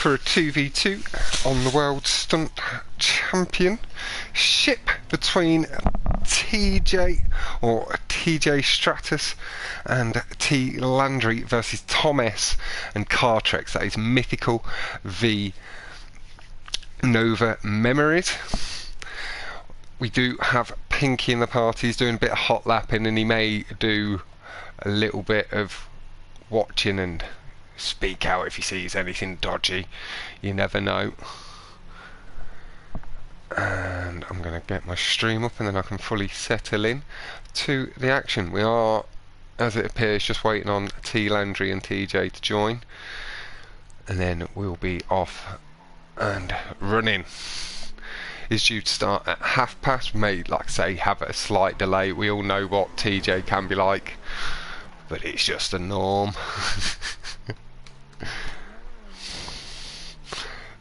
for a 2v2 on the World Stunt Championship between TJ or TJ Stratuus and TLandry versus Thomas and Kartrex. That is Mythical v Nova Memories. We do have Pinky in the party. He's doing a bit of hot lapping, and he may do a little bit of watching and speak out if he sees anything dodgy. You never know. And I'm going to get my stream up and then I can fully settle in to the action. We are, as it appears, just waiting on TLandry and TJ to join, and then we'll be off and running. Is due to start at past. May, like I say, have a slight delay. We all know what TJ can be like, but it's just a norm.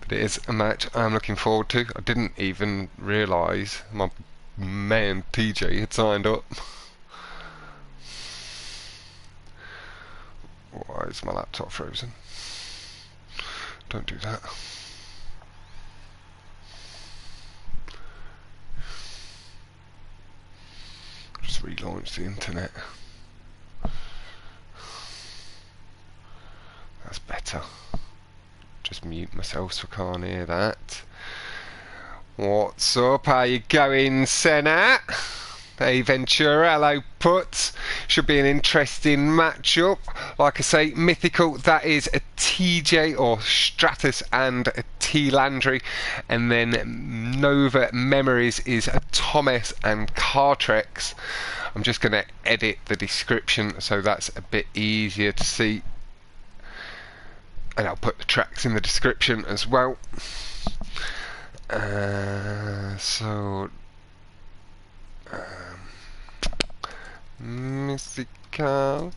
But it is a match I'm looking forward to. I didn't even realise my man TJ had signed up. Why is my laptop frozen? Don't do that. Just relaunch the internet. That's better. Just mute myself so I can't hear that. What's up? How you going, Senna? Hey Ventura, hello Putz. Should be an interesting matchup. Like I say, Mythical, that is a TJ or Stratuus and a TLandry, and then Nova Memories is a Thomas and Kartrex. I'm just going to edit the description so that's a bit easier to see, and I'll put the tracks in the description as well. Mythical,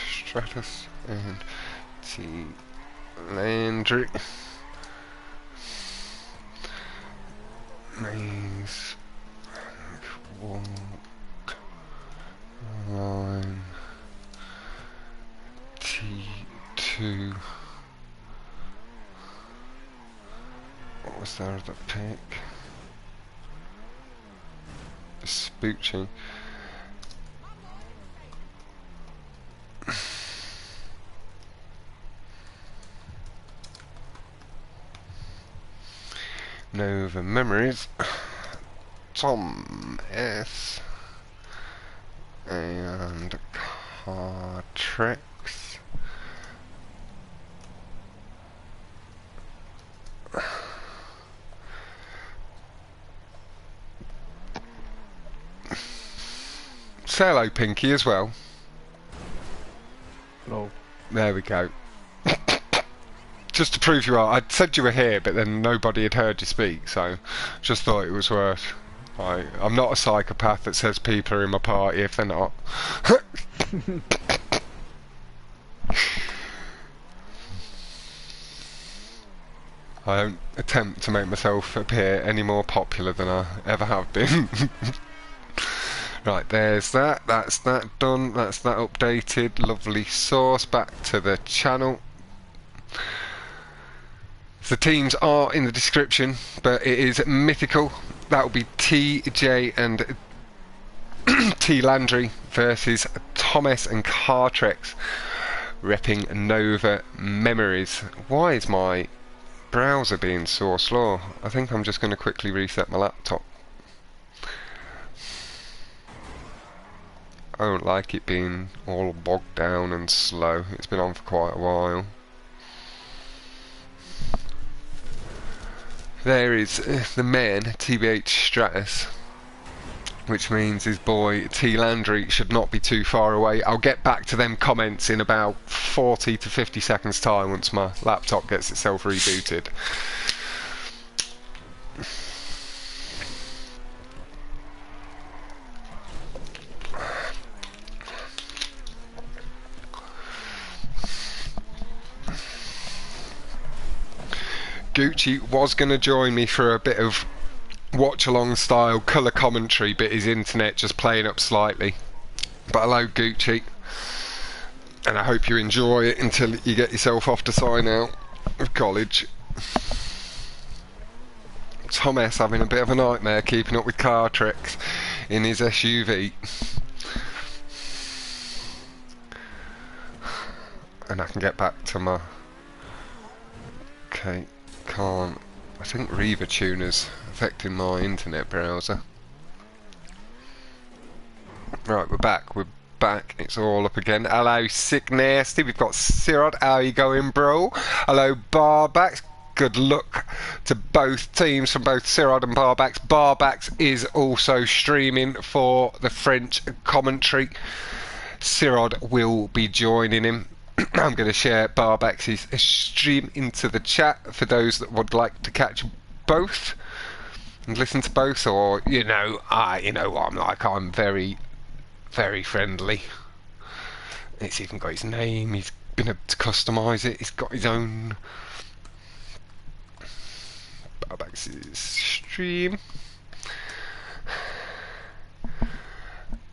Stratuus and TLandry. Maze walk line T2. What was there other pick? Vespucci. Nova Memories, Tom S and Kartrex. Say hello, Pinky, as well. Hello. There we go. Just to prove you are, I said you were here, but then nobody had heard you speak, so just thought it was worth. I'm not a psychopath that says people are in my party if they're not. I don't attempt to make myself appear any more popular than I ever have been. Right, there's that. That's that done. That's that updated. Lovely sauce. Back to the channel. The teams are in the description, but it is Mythical. That will be TJ and TLandry versus Thomas and Kartrex, repping Nova Memories. Why is my browser being so slow? I think I'm just going to quickly reset my laptop. I don't like it being all bogged down and slow. It's been on for quite a while. There is the man, TBH Stratuus, which means his boy TLandry should not be too far away. I'll get back to them comments in about 40 to 50 seconds time once my laptop gets itself rebooted. Gucci was going to join me for a bit of watch along style colour commentary, but his internet just playing up slightly. But hello Gucci, and I hope you enjoy it until you get yourself off to sign out of college. Thomas having a bit of a nightmare keeping up with Kartrex in his SUV. And I can get back to my... Okay, can't... I think Reaver Tuner's affecting my internet browser. Right, we're back, it's all up again. Hello Sick Nasty, we've got Sirod, how you going bro? Hello Barbax, good luck to both teams from both Sirod and Barbax. Barbax is also streaming for the French commentary. Sirod will be joining him. I'm going to share Barbax's stream into the chat for those that would like to catch both and listen to both, or you know what I'm like, I'm very friendly. It's even got his name, he's been able to customise it, he's got his own Barbax's stream.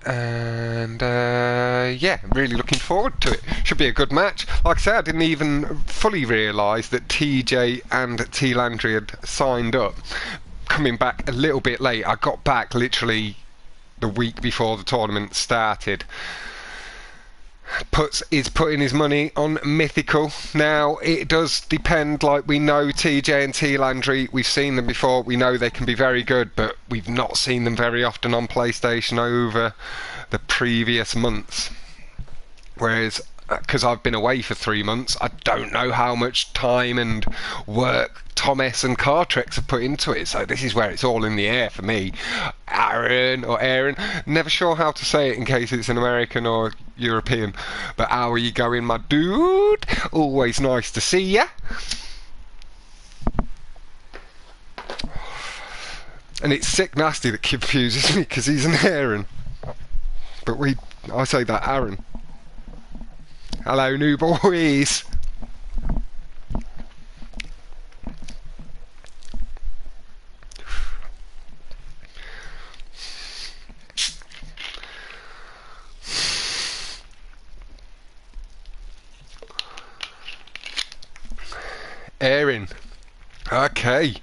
And yeah, really looking forward to it. Should be a good match. Like I said, I didn't even fully realise that TJ and TLandry had signed up. Coming back a little bit late, I got back literally the week before the tournament started. Is putting his money on Mythical. Now it does depend, like we know TJ and TLandry, we've seen them before, we know they can be very good, but we've not seen them very often on PlayStation over the previous months. Whereas, because I've been away for 3 months, I don't know how much time and work Thomas and Kartrex have put into it, so this is where it's all in the air for me. Aaron, never sure how to say it in case it's an American or European, but how are you going, my dude? Always nice to see ya. And it's Sick Nasty that confuses me because he's an Aaron, but I say that Aaron. Hello new boys. Aaron. Okay.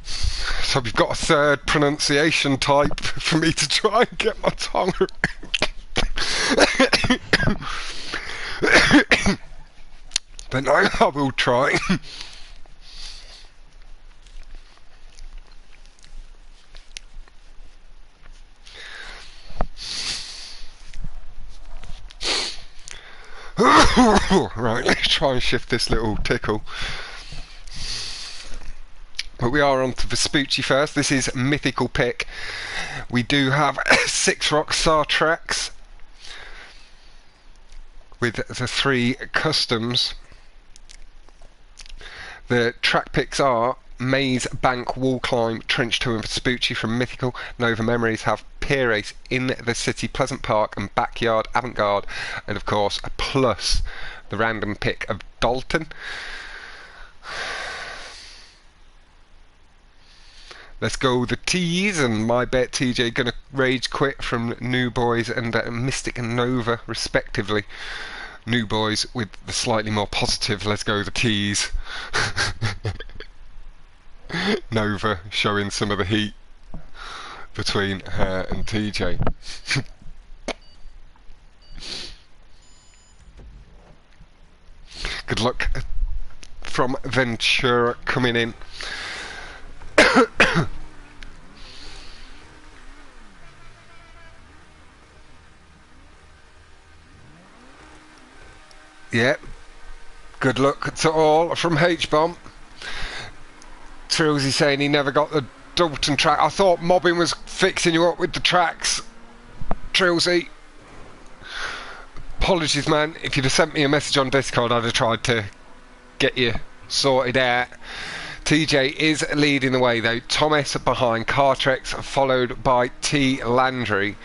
So we've got a third pronunciation type for me to try and get my tongue but no, I will try. Right, let's try and shift this little tickle. But we are on to Vespucci first. This is Mythical pick. We do have 6 Rockstar tracks with the 3 customs. The track picks are Maze, Bank, Wall Climb, Trench 2 and Vespucci from Mythical. Nova Memories have Pier Race, In the City, Pleasant Park and Backyard, Avant-Garde, and of course a plus the random pick of Dalton. Let's go the T's, and my bet TJ gonna rage quit from New Boys and Mystic and Nova respectively. New Boys with the slightly more positive, let's go the T's. Nova showing some of the heat between her and TJ. Good luck from Ventura coming in. Yep. Good luck to all from H-Bomb. Trilsy saying he never got the Dalton track. I thought mobbing was fixing you up with the tracks. Trilsy. Apologies, man. If you'd have sent me a message on Discord, I'd have tried to get you sorted out. TJ is leading the way though. Thomas behind Kartrex, followed by TLandry.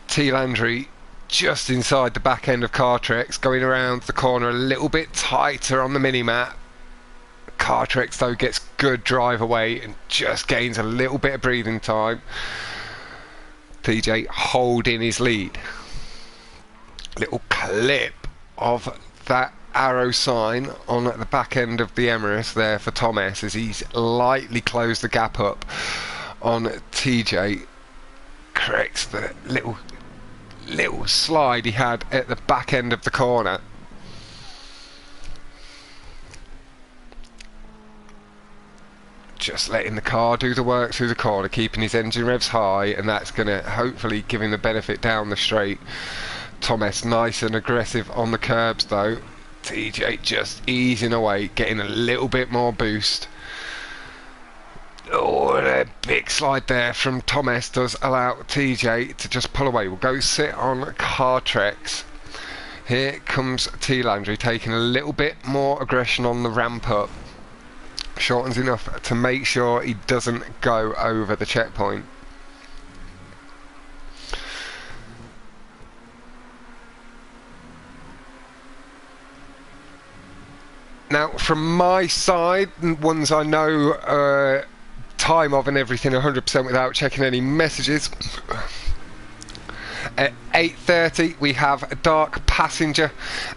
TLandry just inside the back end of Kartrex, going around the corner a little bit tighter on the mini-map. Kartrex though gets good drive away and just gains a little bit of breathing time. TJ holding his lead. Little clip of that arrow sign on the back end of the Emirates there for Thomas as he's lightly closed the gap up on TJ. Corrects the little slide he had at the back end of the corner. Just letting the car do the work through the corner, keeping his engine revs high, and that's going to hopefully give him the benefit down the straight. Thomas nice and aggressive on the curbs though. TJ just easing away, getting a little bit more boost. Oh, and a big slide there from Thomas does allow TJ to just pull away. We'll go sit on Kartrex. Here comes TLandry taking a little bit more aggression on the ramp up. Shortens enough to make sure he doesn't go over the checkpoint. Now from my side, ones I know time of and everything 100% without checking any messages. At 8:30 we have Dark Passenger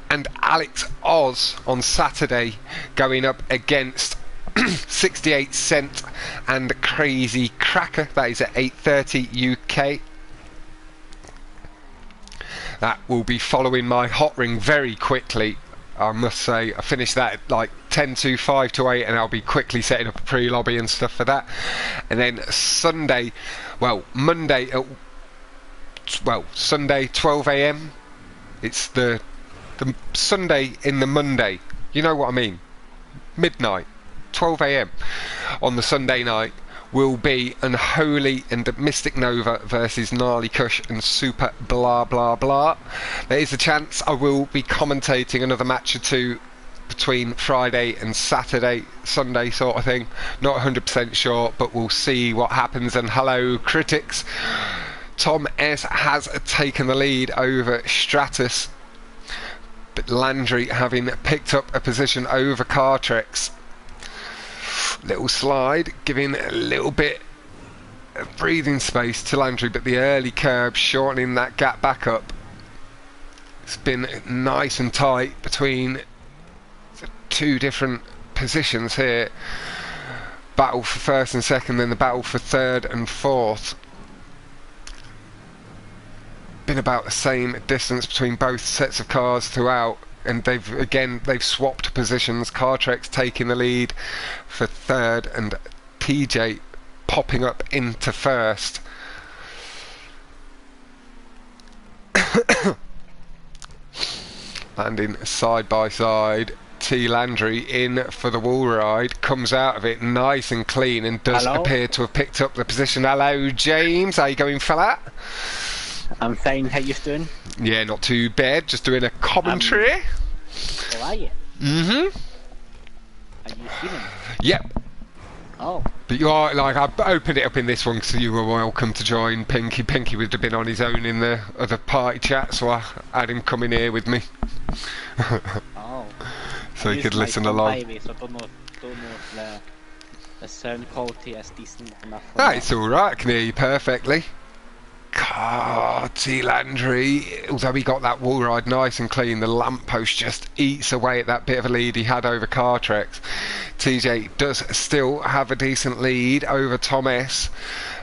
and Alex Oz on Saturday going up against 68 Cent and Crazy Cracker. That is at 8:30 UK. That will be following my hot ring very quickly. I must say, I finished that at like 10 to 5 to 8 and I'll be quickly setting up a pre-lobby and stuff for that. And then Sunday, well, Monday at, well, Sunday 12 AM. It's the Sunday in the Monday. You know what I mean? Midnight, 12 AM on the Sunday night will be Unholy and Mystic Nova versus Gnarly Kush and Super Blah Blah Blah. There is a chance I will be commentating another match or two between Friday and Saturday, Sunday sort of thing. Not 100% sure, but we'll see what happens. And hello critics, Tom S has taken the lead over Stratuus, but Landry having picked up a position over Kartrex. Little slide, giving a little bit of breathing space to Landry, but the early curb shortening that gap back up. It's been nice and tight between the two different positions here. Battle for first and second, then the battle for third and fourth. Been about the same distance between both sets of cars throughout. And they've swapped positions. Kartrex taking the lead for third and TJ popping up into first. Landing side by side. TLandry in for the wall ride, comes out of it nice and clean and does appear to have picked up the position. Hello James, how you going fella? I'm fine, how you doing? Yeah, not too bad, just doing a commentary. How are you? Mm-hmm. Are you feeling? Yep. Oh. But you are, like, I opened it up in this one so you were welcome to join Pinky. Pinky would have been on his own in the other party chat, so I had him come in here with me. Oh. So he could listen along. Highway, so I don't know if the sound quality is decent enough. It's alright, I can hear you perfectly. TLandry, although he got that wall ride nice and clean, the lamppost just eats away at that bit of a lead he had over Kartrex. TJ does still have a decent lead over Thomas,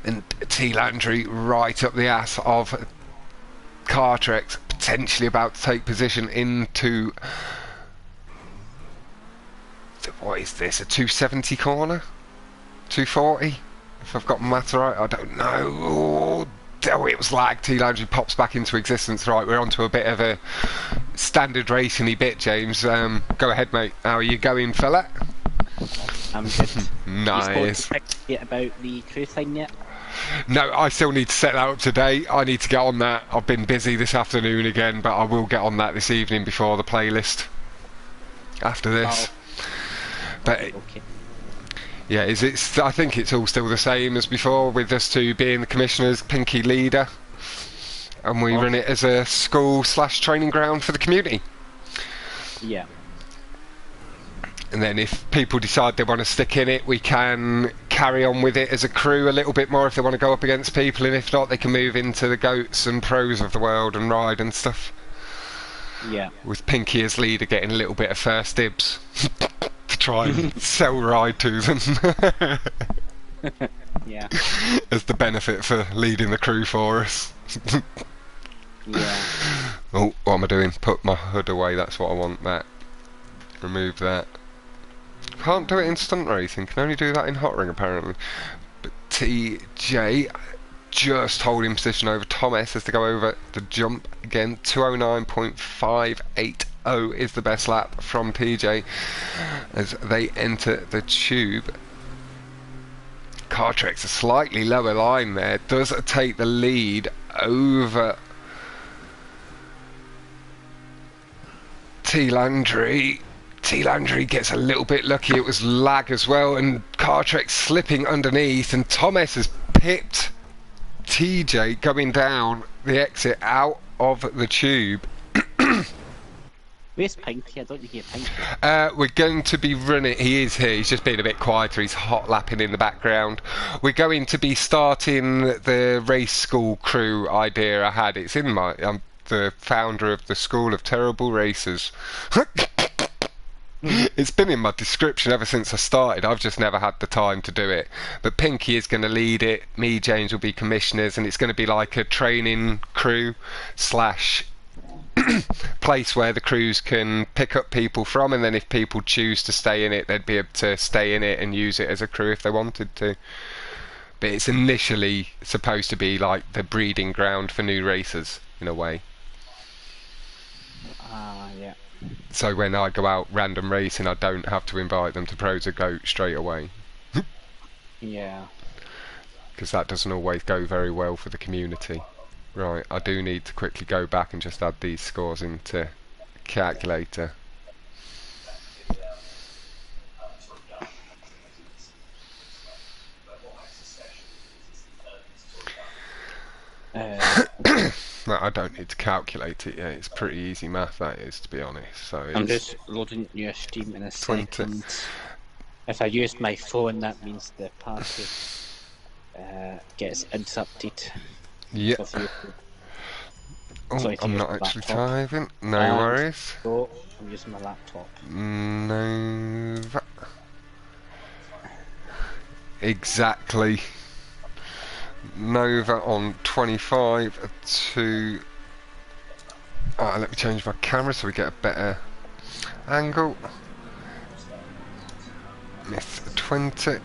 and TLandry right up the ass of Kartrex, potentially about to take position into, what is this, a 270 corner? 240? If I've got math right, I don't know. Oh, it was like TLandry pops back into existence. Right, we're onto a bit of a standard racing-y bit, James. Go ahead, mate. How are you going, fella? I'm good. Nice. You spoke about the crew thing yet? No, I still need to set that up today. I need to get on that. I've been busy this afternoon again, but I will get on that this evening before the playlist. After this. Oh. But Okay. yeah, I think it's all still the same as before, with us two being the commissioners, Pinky leader, and we run it as a school/training ground for the community. Yeah. And then if people decide they want to stick in it, we can carry on with it as a crew a little bit more if they want to go up against people, and if not, they can move into the goats and pros of the world and ride and stuff. Yeah. With Pinky as leader getting a little bit of first dibs to try and sell ride to them. Yeah. As the benefit for leading the crew for us. Yeah. Oh, what am I doing? Put my hood away, that's what I want, that. Remove that. Can't do it in stunt racing, can only do that in hot ring apparently. But TJ just holding position over Thomas as they go over the jump again. 209.580 is the best lap from TJ as they enter the tube. Kartrex a slightly lower line there, does take the lead over TLandry. TLandry gets a little bit lucky, it was lag as well, and Kartrex slipping underneath, and Thomas has pipped TJ going down the exit out of the tube. Where's Pinky? I don't hear Pinky. We're going to be running. He is here. He's just being a bit quieter. He's hot lapping in the background. We're going to be starting the race school crew idea I had. It's in my. I'm the founder of the School of Terrible Racers. It's been in my description ever since I started. I've just never had the time to do it. But Pinky is going to lead it. Me, James will be commissioners, and it's going to be like a training crew slash place where the crews can pick up people from, and then if people choose to stay in it, they'd be able to stay in it and use it as a crew if they wanted to. But it's initially supposed to be like the breeding ground for new racers in a way. Yeah. So when I go out random racing, I don't have to invite them to pros or goat straight away. Yeah. Because that doesn't always go very well for the community. Right, I do need to quickly go back and just add these scores into calculator. No, I don't need to calculate it yet. It's pretty easy math, that is, to be honest. So I'm just loading your Steam in a second. If I use my phone, that means the party gets interrupted. Yeah. Oh, I'm not actually typing. No worries. So I'm using my laptop. No. Exactly. Nova on 25 to. Let me change my camera so we get a better angle. Myth 20.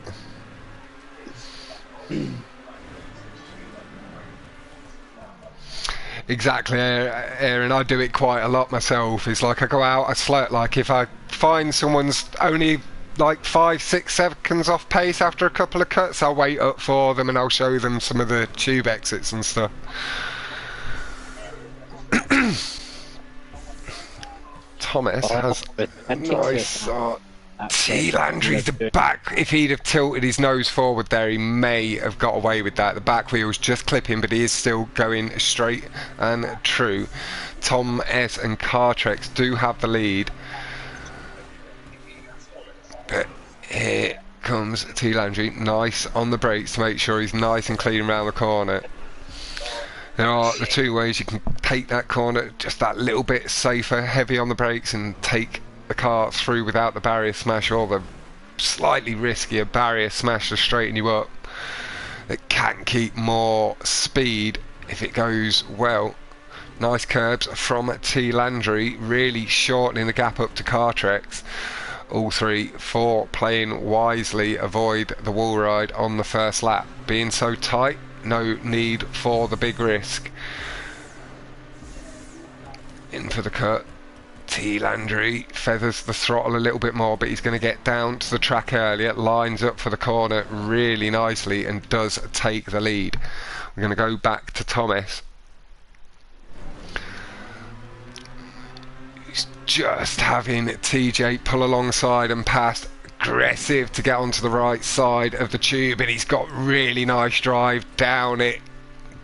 Exactly, Aaron. I do it quite a lot myself. It's like I go out, I slow. Like if I find someone's only like 5-6 seconds off pace after a couple of cuts, I'll wait up for them and I'll show them some of the tube exits and stuff. Thomas has nice. TLandry, the back, if he'd have tilted his nose forward there, he may have got away with that. The back wheel's just clipping, but he is still going straight and true. Tom S and Kartrex do have the lead. But here comes TLandry, nice on the brakes to make sure he's nice and clean around the corner. There are the two ways you can take that corner, just that little bit safer, heavy on the brakes, and take the car through without the barrier smash, or the slightly riskier barrier smash to straighten you up. It can keep more speed if it goes well. Nice curbs from TLandry, really shortening the gap up to Kartrex. All 3-4 playing wisely, avoid the wall ride on the first lap. Being so tight, no need for the big risk. In for the cut. TLandry feathers the throttle a little bit more, but he's going to get down to the track earlier, lines up for the corner really nicely and does take the lead. We're going to go back to Thomas. He's just having TJ pull alongside and past, aggressive to get onto the right side of the tube, and he's got really nice drive down it,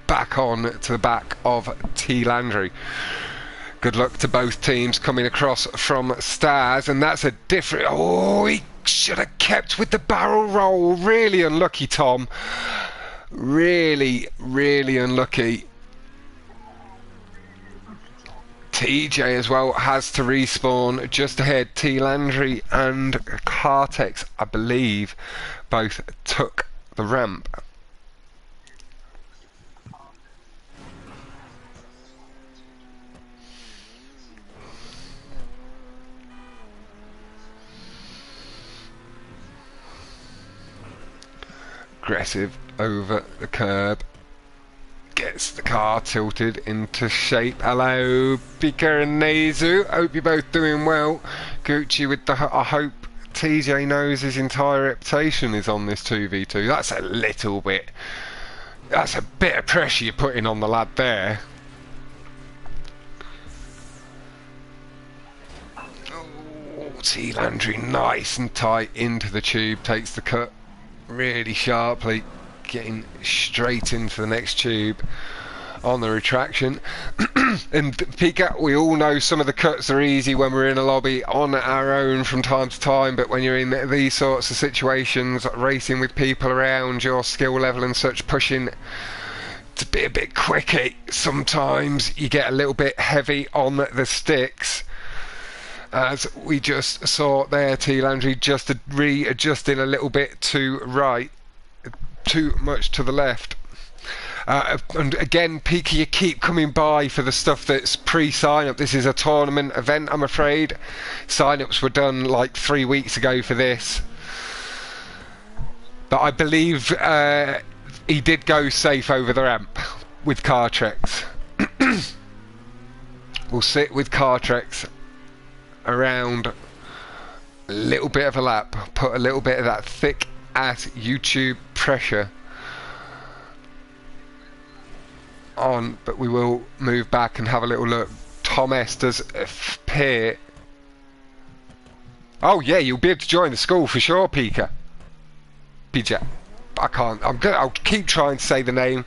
back on to the back of TLandry. Good luck to both teams coming across from Stars, and that's a different... Oh, he should have kept with the barrel roll. Really unlucky, Tom. Really, really unlucky. TJ as well has to respawn just ahead. TLandry and Kartrex, I believe, both took the ramp. Aggressive over the curb. Gets the car tilted into shape. Hello, Pika and Nezu. Hope you're both doing well. Gucci with the... I hope TJ knows his entire reputation is on this 2v2. That's a little bit... That's a bit of pressure you're putting on the lad there. Oh, TLandry nice and tight into the tube. Takes the cut really sharply, getting straight into the next tube on the retraction. And Pika, we all know some of the cuts are easy when we're in a lobby on our own from time to time, but when you're in these sorts of situations, racing with people around your skill level and such, pushing to be a bit quicker, sometimes you get a little bit heavy on the sticks. As we just saw there, TLandry just readjusting a little bit to right, too much to the left. And again, Pika, you keep coming by for the stuff that's pre-sign-up. This is a tournament event, I'm afraid. Sign-ups were done like 3 weeks ago for this. But I believe he did go safe over the ramp with Kartrex. We'll sit with Kartrex around a little bit of a lap, put a little bit of that thick ass YouTube pressure on, but we will move back and have a little look. Tom S does appear. Oh yeah, you'll be able to join the school for sure, Pika. Pija. I can't. I'll keep trying to say the name.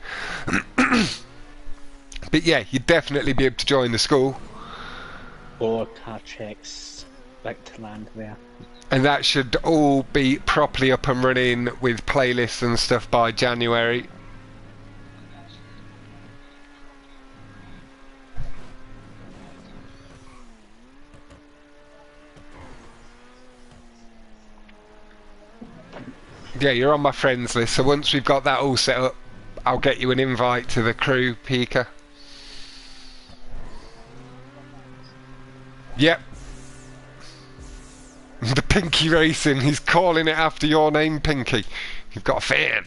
But yeah, you'd definitely be able to join the school. Or Kartrex back to land there. And that should all be properly up and running with playlists and stuff by January. Yeah, you're on my friends list, so once we've got that all set up, I'll get you an invite to the crew, Pika. Yep. The Pinky Racing, he's calling it after your name, Pinky. You've got a fan.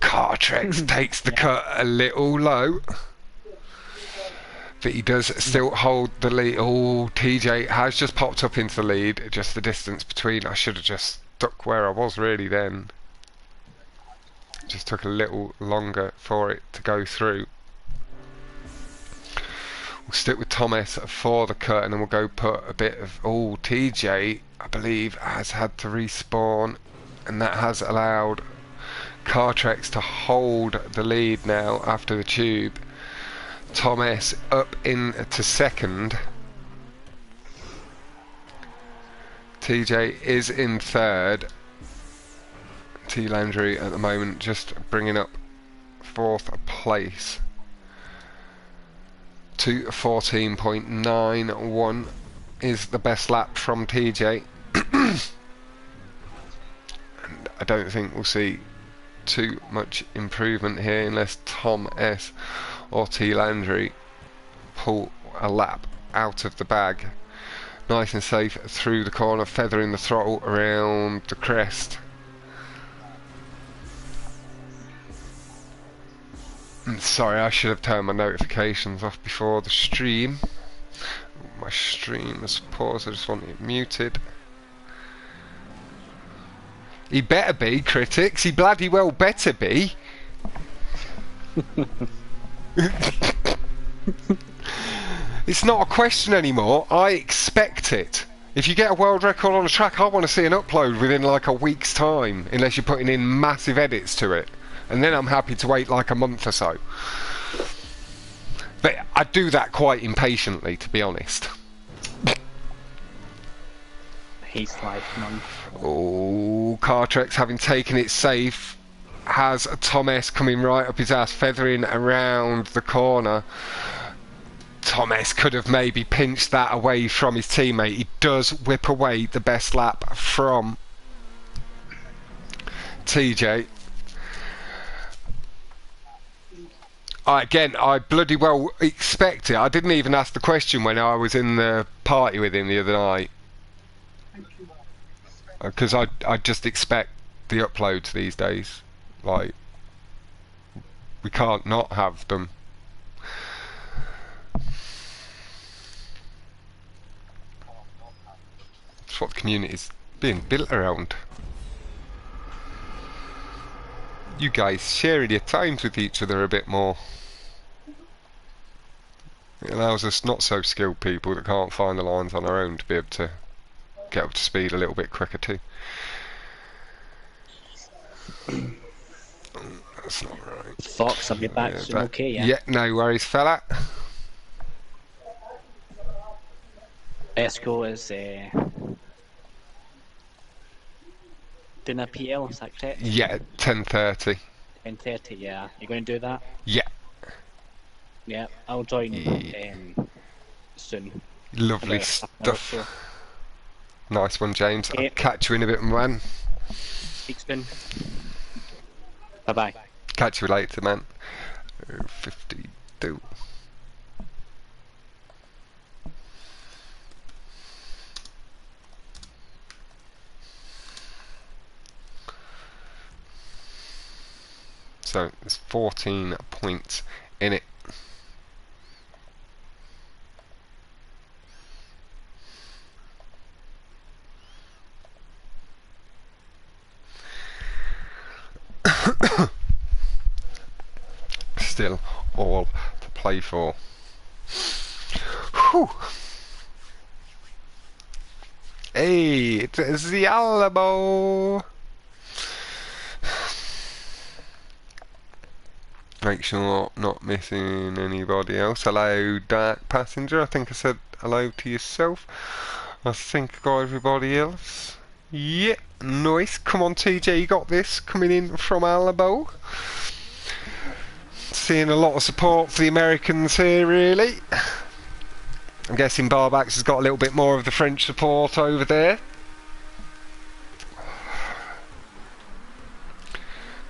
Kartrex takes the cut a little low, but he does still hold the lead. Oh, TJ has just popped up into the lead. Just the distance between. I should have just stuck where I was really then. Just took a little longer for it to go through. We'll stick with Thomas for the cut, and then we'll go put a bit of... Oh, TJ, I believe, has had to respawn, and that has allowed Kartrex to hold the lead now after the tube. Thomas up into second. TJ is in third. TLandry at the moment just bringing up fourth place. To 14.91 is the best lap from TJ. And I don't think we'll see too much improvement here unless Tom S or TLandry pull a lap out of the bag. Nice and safe through the corner, feathering the throttle around the crest. Sorry, I should have turned my notifications off before the stream. My stream is paused, I just want it muted. He better be, critics, he bloody well better be. It's not a question anymore, I expect it. If you get a world record on a track, I want to see an upload within like a week's time, unless you're putting in massive edits to it. And then I'm happy to wait like a month or so. But I do that quite impatiently, to be honest. He's life none. Oh, Kartrex, having taken it safe, has Tom S coming right up his ass, feathering around the corner. Tom S could have maybe pinched that away from his teammate. He does whip away the best lap from TJ. Again, I bloody well expect it. I didn't even ask the question when I was in the party with him the other night. Because I just expect the uploads these days. Like, we can't not have them. That's what the community's being built around. You guys sharing your times with each other a bit more. It allows us not so skilled people that can't find the lines on our own to be able to get up to speed a little bit quicker too. That's not right. Fox, I'll be back soon, okay, yeah? Yeah, no worries, fella. Esco is dinner PL, is that correct? Yeah, 10:30. 10:30, yeah. You going to do that? Yeah. Yeah, I'll join soon. Lovely stuff. Nice one, James. Okay. I'll catch you in a bit, man. Speak soon. Bye-bye. Catch you later, man. 52. So there's 14 points in it. Still all to play for. Whew. Hey, it's the Alamo. Make sure not missing anybody else. Hello, Dark Passenger. I think I said hello to yourself. I think I got everybody else. Yeah, nice. Come on, TJ, you got this. Coming in from Alamo. Seeing a lot of support for the Americans here, really. I'm guessing Barbax has got a little bit more of the French support over there.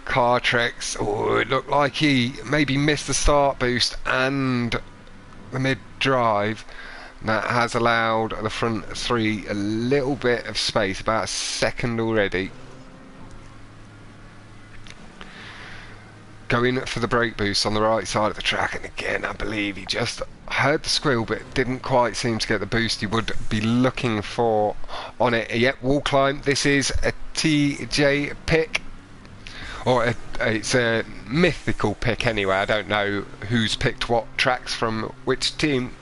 Kartrex, oh, it looked like he maybe missed the start boost and the mid-drive. That has allowed the front three a little bit of space, about a second already. Going for the brake boost on the right side of the track, and again I believe he just heard the squeal but didn't quite seem to get the boost he would be looking for on it. Yep, wall climb. This is a TJ pick, or it's a mythical pick anyway. I don't know who's picked what tracks from which team.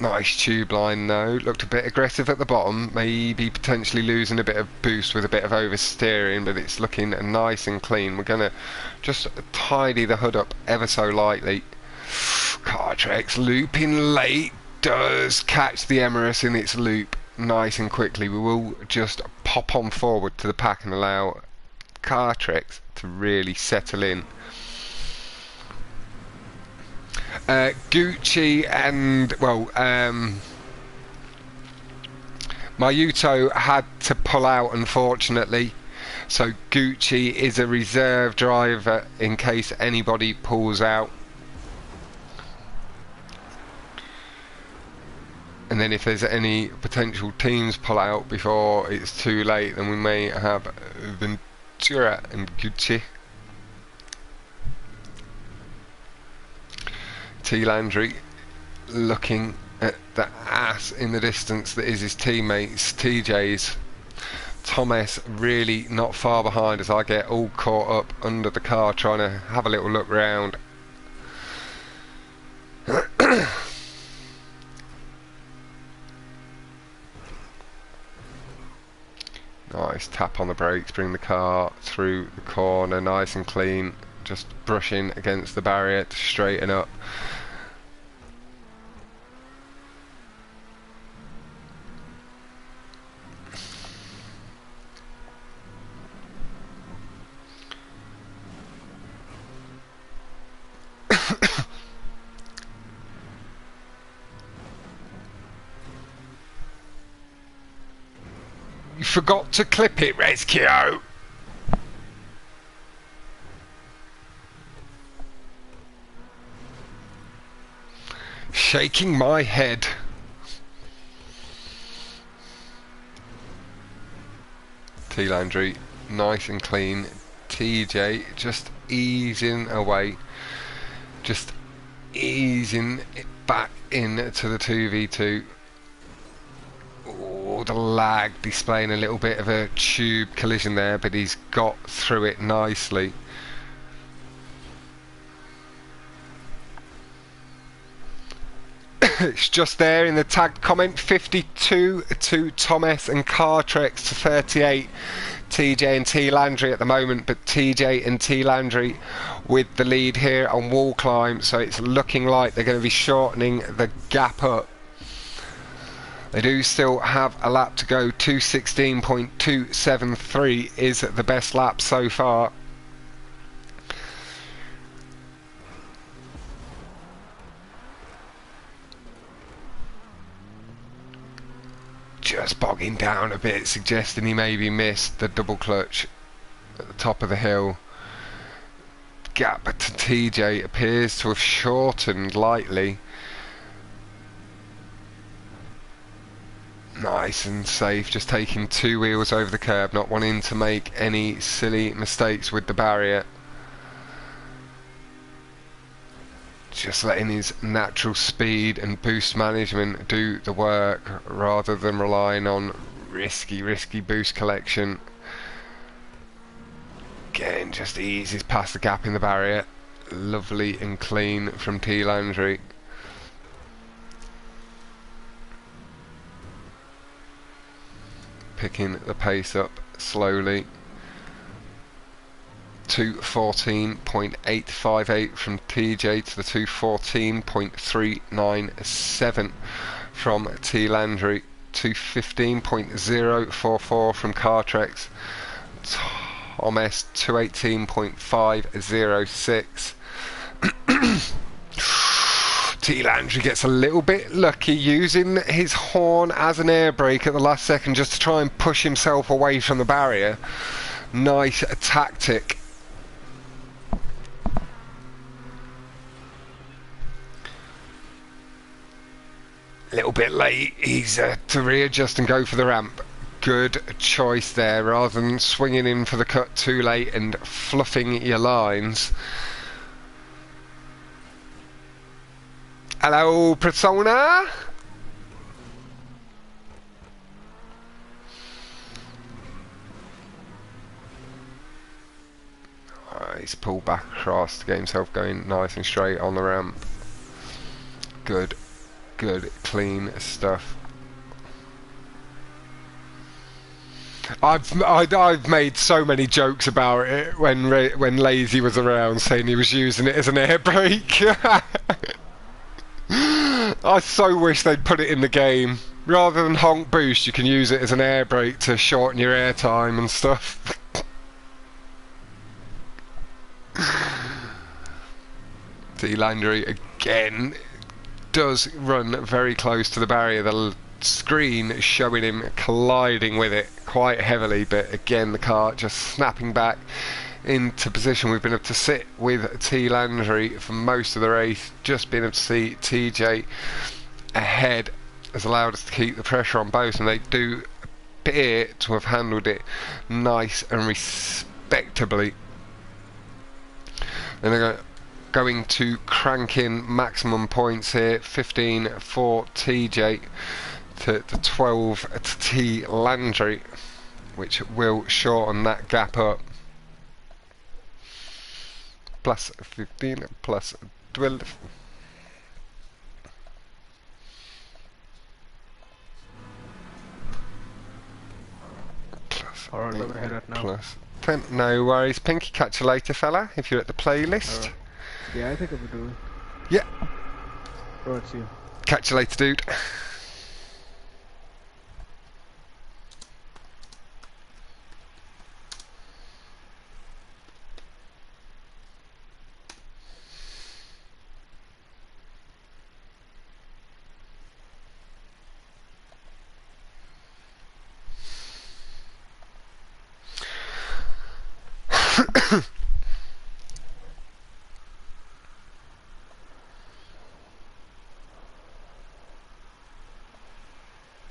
Nice tube line though, looked a bit aggressive at the bottom, maybe potentially losing a bit of boost with a bit of oversteering, but it's looking nice and clean. We're going to just tidy the hood up ever so lightly. Kartrex looping late, does catch the Emirates in its loop nice and quickly. We will just pop on forward to the pack and allow Kartrex to really settle in. Gucci and, well, Mayuto had to pull out, unfortunately, so Gucci is a reserve driver in case anybody pulls out. And then if there's any potential teams pull out before it's too late, then we may have Ventura and Gucci. TLandry looking at the ass in the distance that is his teammates, TJ's. Thomas really not far behind as I get all caught up under the car trying to have a little look round. Nice tap on the brakes, bring the car through the corner nice and clean. just brushing against the barrier to straighten up. You forgot to clip it, Rescue! Shaking my head. TLandry, nice and clean. TJ just easing away. Just easing it back into the 2v2. Oh, the lag displaying a little bit of a tube collision there, but he's got through it nicely. It's just there in the tagged comment, 52 to Thomas and Kartrex to 38. TJ and TLandry at the moment, but TJ and TLandry with the lead here on wall climb, so it's looking like they're going to be shortening the gap up. They do still have a lap to go. 2:16.273 is the best lap so far. Just bogging down a bit, suggesting he maybe missed the double clutch at the top of the hill. Gap to TJ appears to have shortened lightly. Nice and safe, just taking two wheels over the curb, not wanting to make any silly mistakes with the barrier. Just letting his natural speed and boost management do the work rather than relying on risky boost collection. Again, just eases past the gap in the barrier. Lovely and clean from TLandry. Picking the pace up slowly. 2:14.858 from TJ to the 2:14.397 from TLandry. 2:15.044 from Kartrex. Thomas 2:18.506. TLandry gets a little bit lucky using his horn as an air brake at the last second just to try and push himself away from the barrier. Nice tactic. A little bit late, he's to readjust and go for the ramp. Good choice there, rather than swinging in for the cut too late and fluffing your lines. Hello, Persona! He's pulled back across to get himself going nice and straight on the ramp. Good, clean stuff. I've made so many jokes about it when Lazy was around, saying he was using it as an air brake. I so wish they'd put it in the game. Rather than honk boost, you can use it as an air brake to shorten your air time and stuff. TLandry again does run very close to the barrier. The screen showing him colliding with it quite heavily, but again the car just snapping back into position. We've been able to sit with TLandry for most of the race. Just being able to see TJ ahead has allowed us to keep the pressure on both, and they do appear to have handled it nice and respectably. Then they're going to crank in maximum points here. 15 for TJ to 12 to TLandry, which will shorten that gap up. Plus 15 plus 12. Plus Alright, let me head out now. Plus No worries, Pinky. Catch you later, fella, if you're at the playlist. Yeah, I think I'm doing it. Yeah. Right, see you. Catch you later, dude.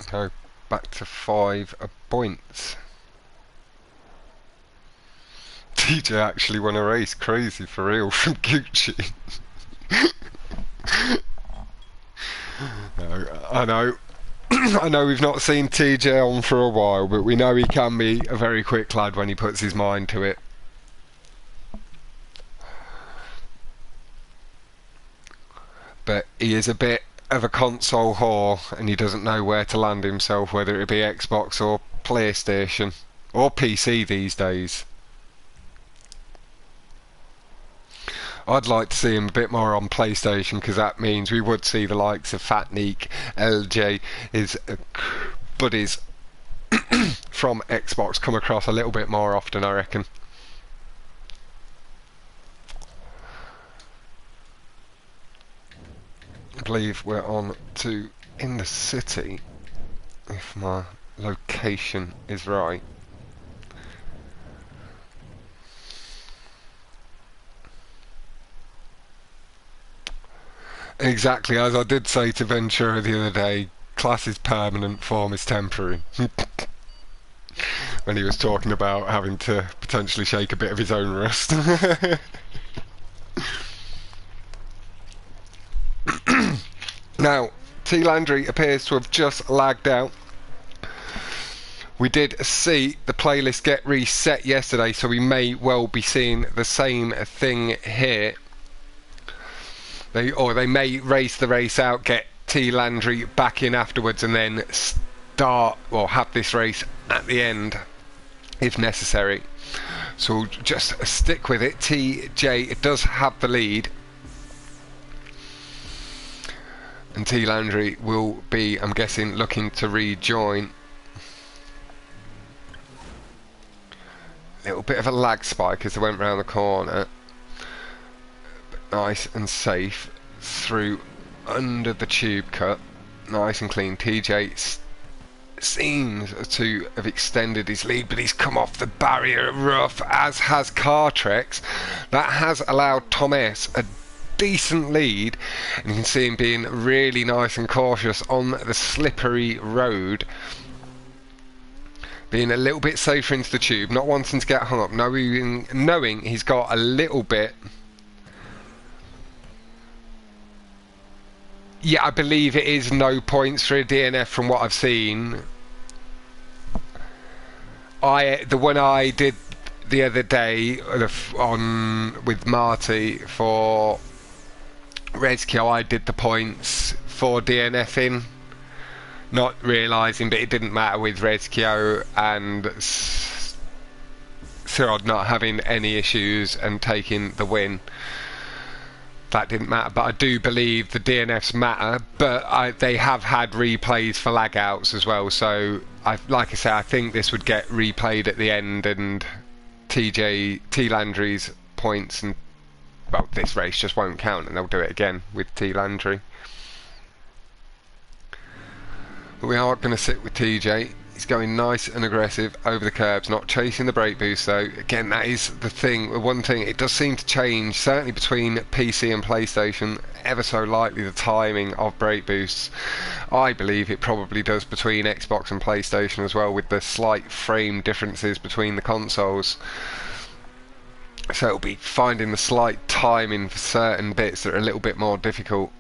Go back to 5 points. TJ actually won a race, crazy for real, from Gucci. No, I know. I know we've not seen TJ on for a while, but we know he can be a very quick lad when he puts his mind to it. But he is a bit of a console whore, and he doesn't know where to land himself, whether it be Xbox or PlayStation or PC these days. I'd like to see him a bit more on PlayStation, because that means we would see the likes of Fat Neek, LJ, his buddies from Xbox come across a little bit more often, I reckon. I believe we're on to In the City, if my location is right. Exactly, as I did say to Ventura the other day, class is permanent, form is temporary. When he was talking about having to potentially shake a bit of his own rust. Now, TLandry appears to have just lagged out. We did see the playlist get reset yesterday, so we may well be seeing the same thing here. They may race the race out, get TLandry back in afterwards, and then start, or have this race at the end if necessary. So we'll just stick with it. TJ does have the lead, and TLandry will be, I'm guessing, looking to rejoin. Little bit of a lag spike as they went round the corner. Nice and safe through under the tube cut, nice and clean. TJ seems to have extended his lead, but he's come off the barrier rough, as has Kartrex. That has allowed Tom S a decent lead, and you can see him being really nice and cautious on the slippery road, being a little bit safer into the tube, not wanting to get hung up, knowing he's got a little bit. Yeah, I believe it is no points for a DNF from what I've seen. The one I did the other day with Marty for Rescue, I did the points for DNFing, not realising that it didn't matter with Rescue and Cyrod not having any issues and taking the win. That didn't matter, but I do believe the DNFs matter, but they have had replays for lag outs as well, so like I say, I think this would get replayed at the end, and TLandry's points, and well, this race just won't count, and they'll do it again with TLandry. But we are going to sit with TJ. He's going nice and aggressive over the curbs, not chasing the brake boost though. Again, that is the thing. One thing, it does seem to change, certainly between PC and PlayStation, ever so lightly, the timing of brake boosts. I believe it probably does between Xbox and PlayStation as well, with the slight frame differences between the consoles. So it'll be finding the slight timing for certain bits that are a little bit more difficult.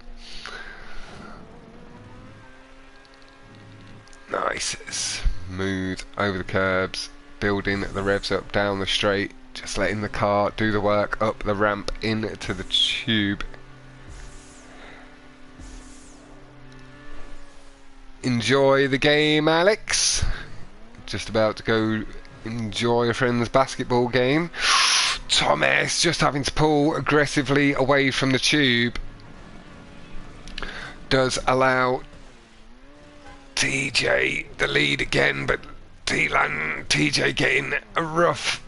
Nice, smooth over the curbs, building the revs up down the straight, just letting the car do the work up the ramp into the tube. Enjoy the game, Alex. Just about to go enjoy a friend's basketball game. Thomas just having to pull aggressively away from the tube does allow TJ the lead again, but TJ getting a rough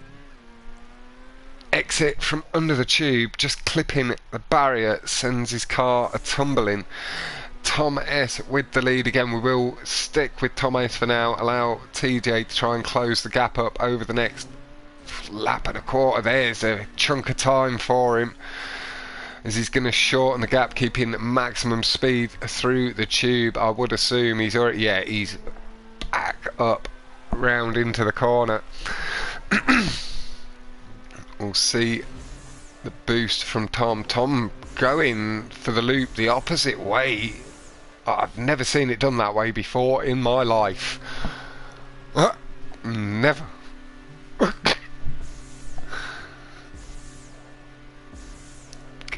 exit from under the tube, just clipping the barrier, sends his car a tumbling. Tom S with the lead again. We will stick with Tom S for now, allow TJ to try and close the gap up over the next lap and a quarter. There's a chunk of time for him, as he's going to shorten the gap, keeping maximum speed through the tube. I would assume he's already, yeah, he's back up round into the corner. We'll see the boost from Tom. Tom going for the loop the opposite way. I've never seen it done that way before in my life. Never.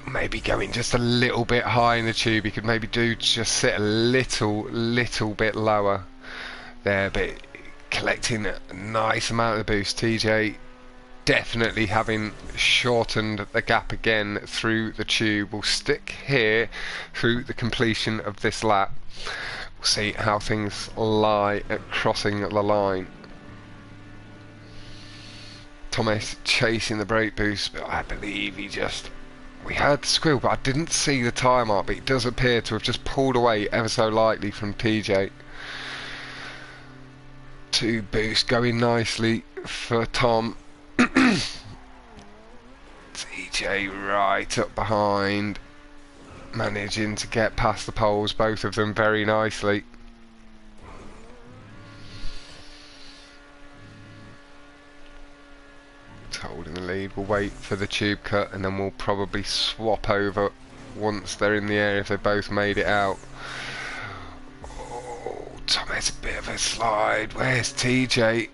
Maybe going just a little bit high in the tube. He could maybe just sit a little bit lower there, but collecting a nice amount of boost. TJ definitely having shortened the gap again through the tube. We'll stick here through the completion of this lap. We'll see how things lie at crossing the line. Thomas chasing the brake boost, but I believe we heard the squeal, but I didn't see the tyre mark, but it does appear to have just pulled away ever so lightly from TJ. Two boosts going nicely for Tom. TJ right up behind, managing to get past the poles, both of them very nicely. Holding the lead. We'll wait for the tube cut and then we'll probably swap over once they're in the air if they both made it out. Oh, Tom has a bit of a slide. Where's TJ?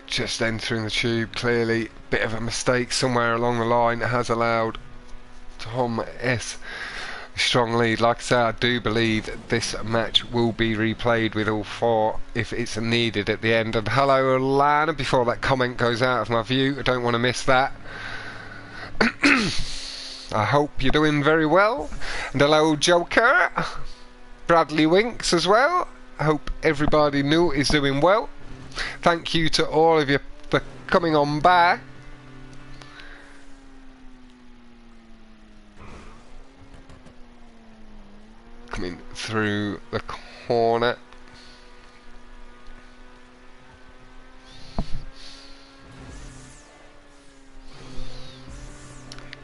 Just entering the tube, clearly. Bit of a mistake somewhere along the line has allowed Tom S a strong lead. Like I said, I do believe that this match will be replayed with all four if it's needed at the end. And hello Lana, before that comment goes out of my view, I don't want to miss that. I hope you're doing very well. And hello Joker, Bradley Winks as well. I hope everybody new is doing well. Thank you to all of you for coming on back. Coming through the corner.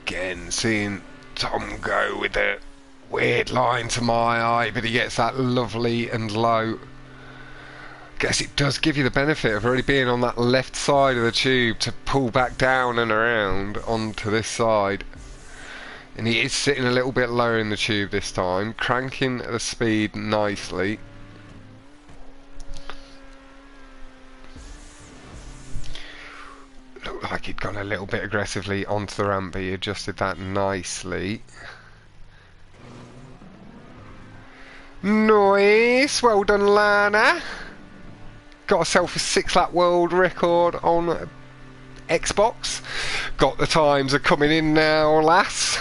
Again, seeing Tom go with a weird line to my eye, but he gets that lovely and low. Guess it does give you the benefit of already being on that left side of the tube to pull back down and around onto this side. And he is sitting a little bit lower in the tube this time, cranking the speed nicely. Looked like he'd gone a little bit aggressively onto the ramp, but he adjusted that nicely. Nice, well done Lana. Got herself a 6-lap world record on Xbox. Got the times are coming in now, lass.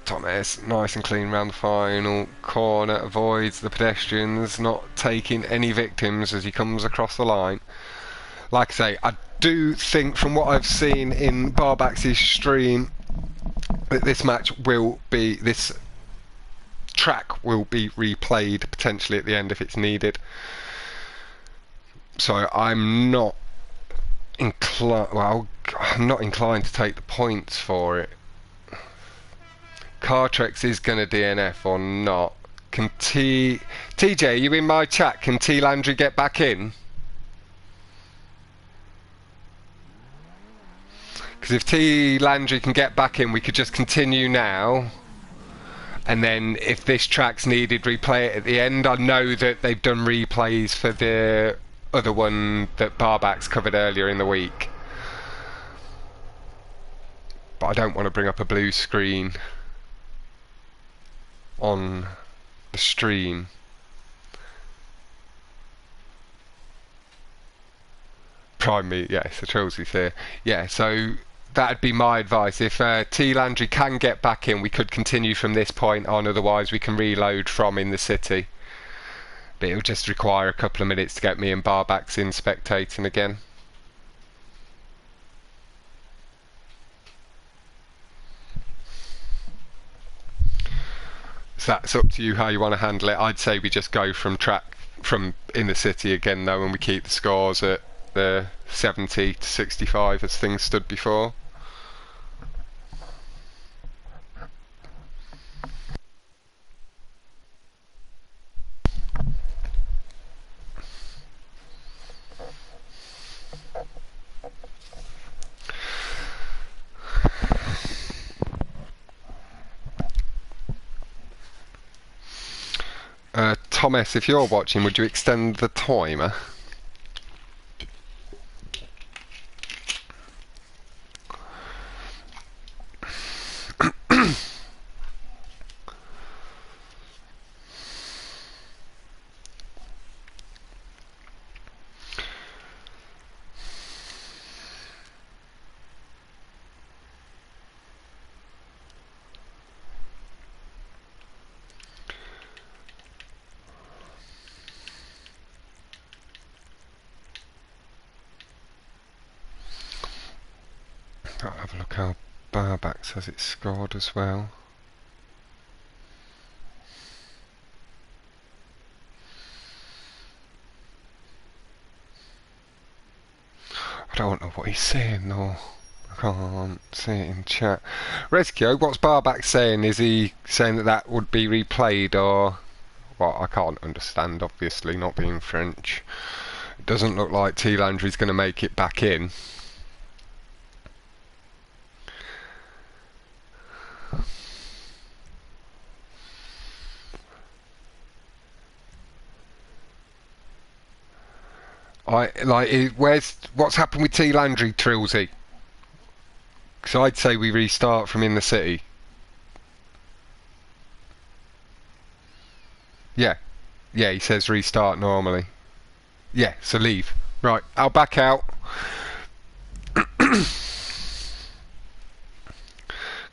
Thomas, nice and clean round the final corner, avoids the pedestrians, not taking any victims as he comes across the line. Like I say, I do think from what I've seen in Barbax's stream that this track will be replayed potentially at the end if it's needed. So I'm not inclined to take the points for it. Kartrex is going to DNF or not? Can TJ, are you in my chat? Can TLandry get back in? Because if TLandry can get back in, we could just continue now. And then if this track's needed, replay it at the end. I know that they've done replays for the other one that Barbacks covered earlier in the week. But I don't want to bring up a blue screen on the stream. Prime me, yeah, so Chelsea's here. Yeah, so that'd be my advice. If TLandry can get back in, we could continue from this point on, otherwise we can reload from in the city. But it'll just require a couple of minutes to get me and Barbacks in spectating again. So that's up to you how you want to handle it. I'd say we just go from track from in the city again though, and we keep the scores at the 70 to 65 as things stood before. Thomas, if you're watching, would you extend the timer? I'll have a look how Barbacks has it scored as well. I don't know what he's saying though. I can't see it in chat. Rescue, what's Barbacks saying? Is he saying that that would be replayed or what? I can't understand, obviously, not being French. It doesn't look like TLandry's going to make it back in. What's happened with TLandry, Trilsy? Because I'd say we restart from in the city. Yeah, yeah, he says restart normally. Yeah, so leave. Right, I'll back out. Because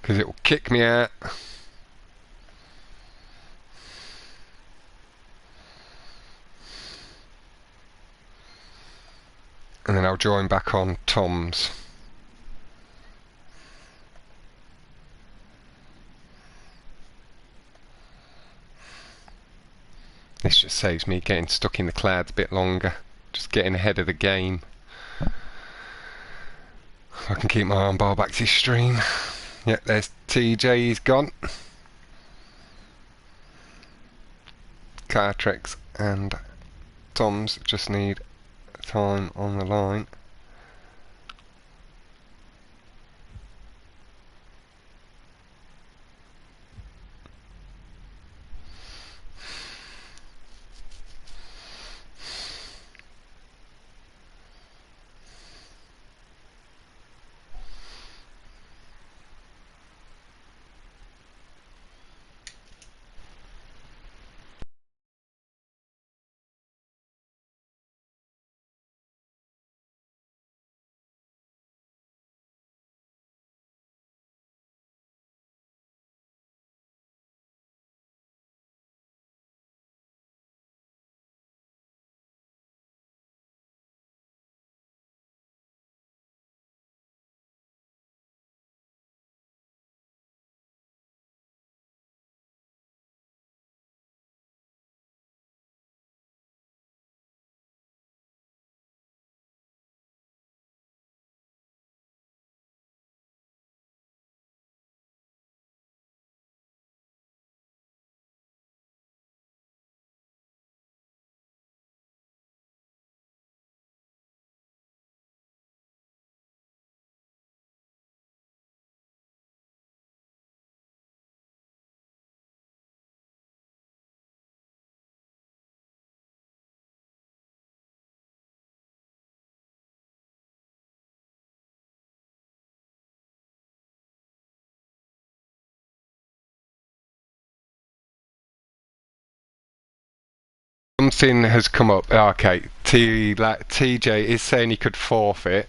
it will kick me out. And then I'll join back on Tom's. This just saves me getting stuck in the clouds a bit longer. Just getting ahead of the game. I can keep my arm bar back to stream. Yep, there's TJ, he's gone. Kartrex and Tom's just need time on the line. something has come up. Okay, TJ is saying he could forfeit.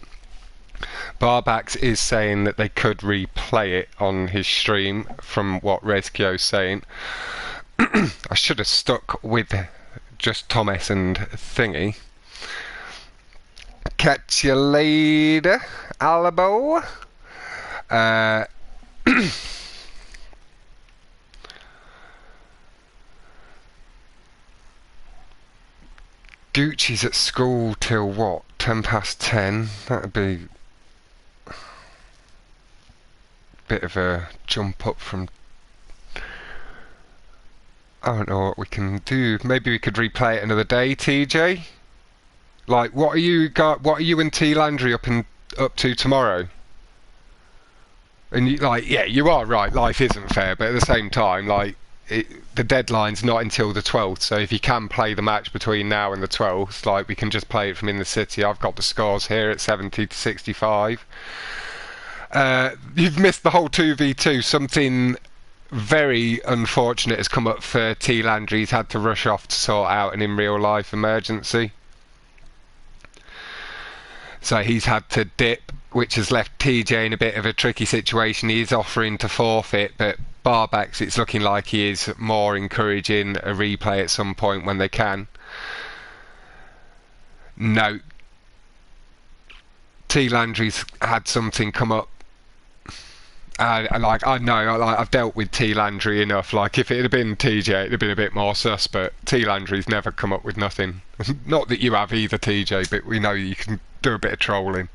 Barbax is saying that they could replay it on his stream from what Rezkio's saying. I should have stuck with just Thomas and Thingy. Catch you later, Alabo. Gucci's at school till what? 10:10. That'd be a bit of a jump up from. I don't know what we can do. Maybe we could replay it another day, TJ. Like, what are you and TLandry up to tomorrow? And you are right. Life isn't fair, but at the same time, the deadline's not until the 12th. So if you can play the match between now and the 12th, we can just play it from in the city. I've got the scores here at 70 to 65. You've missed the whole 2v2. Something very unfortunate has come up for TLandry. He's had to rush off to sort out an in real life emergency. So he's had to dip, which has left TJ in a bit of a tricky situation. He is offering to forfeit, but Barbax, it's looking like he is more encouraging a replay at some point when they can. No. TLandry's had something come up. I know, I've dealt with TLandry enough. If it had been TJ, it'd have been a bit more sus, but TLandry's never come up with nothing. Not that you have either, TJ, but we know you can do a bit of trolling.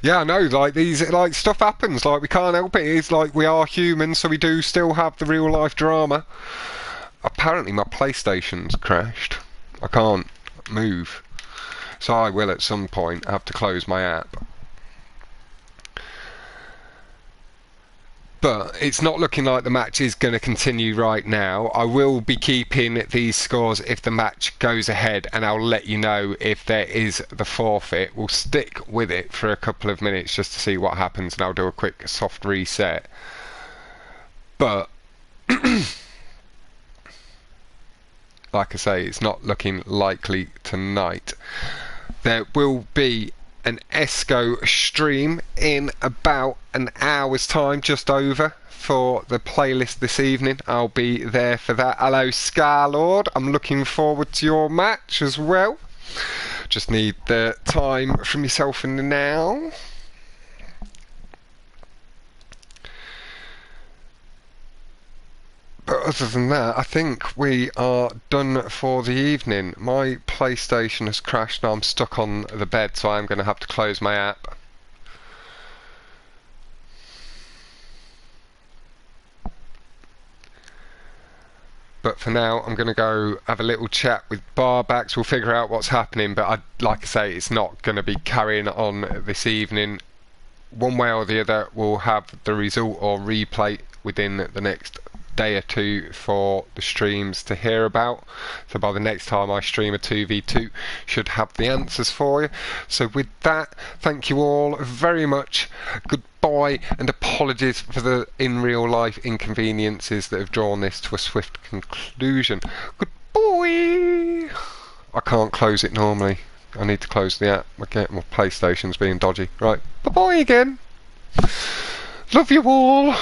Yeah, I know, these, stuff happens, we can't help it. It's we are humans, so we do still have the real life drama. Apparently my PlayStation's crashed. I can't move. So I will at some point have to close my app. But it's not looking like the match is going to continue right now. I will be keeping these scores if the match goes ahead, and I'll let you know if there is the forfeit. We'll stick with it for a couple of minutes just to see what happens, and I'll do a quick soft reset. But like I say, it's not looking likely tonight. There will be an ESCO stream in about an hour's time, just over, for the playlist this evening. I'll be there for that. Hello, Scarlord. I'm looking forward to your match as well. Just need the time from yourself in the now. But other than that, I think we are done for the evening. My PlayStation has crashed and I'm stuck on the bed, so I'm going to have to close my app. But for now, I'm going to go have a little chat with Barbax. We'll figure out what's happening, but like I say, it's not going to be carrying on this evening. One way or the other, we'll have the result or replay within the next day or two for the streams to hear about. So by the next time I stream a 2v2, should have the answers for you. So with that, thank you all very much. Goodbye, and apologies for the in real life inconveniences that have drawn this to a swift conclusion. Goodbye. I can't close it normally. I need to close the app. My PlayStation's being dodgy. Right, bye bye again. Love you all.